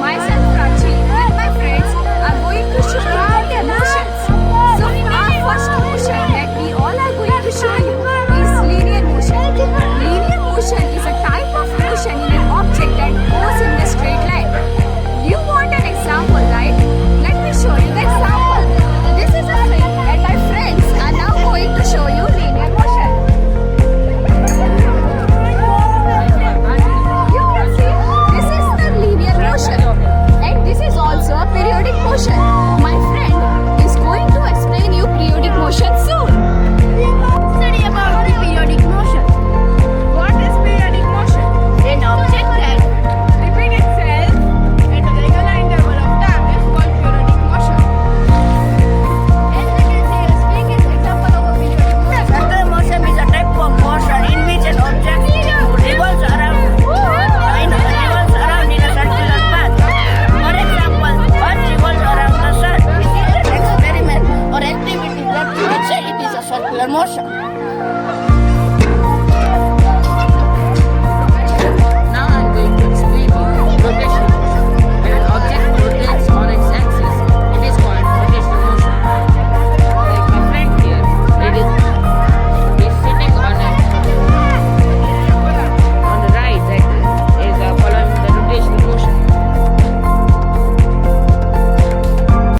myself Prachi with my friends are going to show you their motions. So our first motion that we all are going to show you is linear motion. Linear motion is a type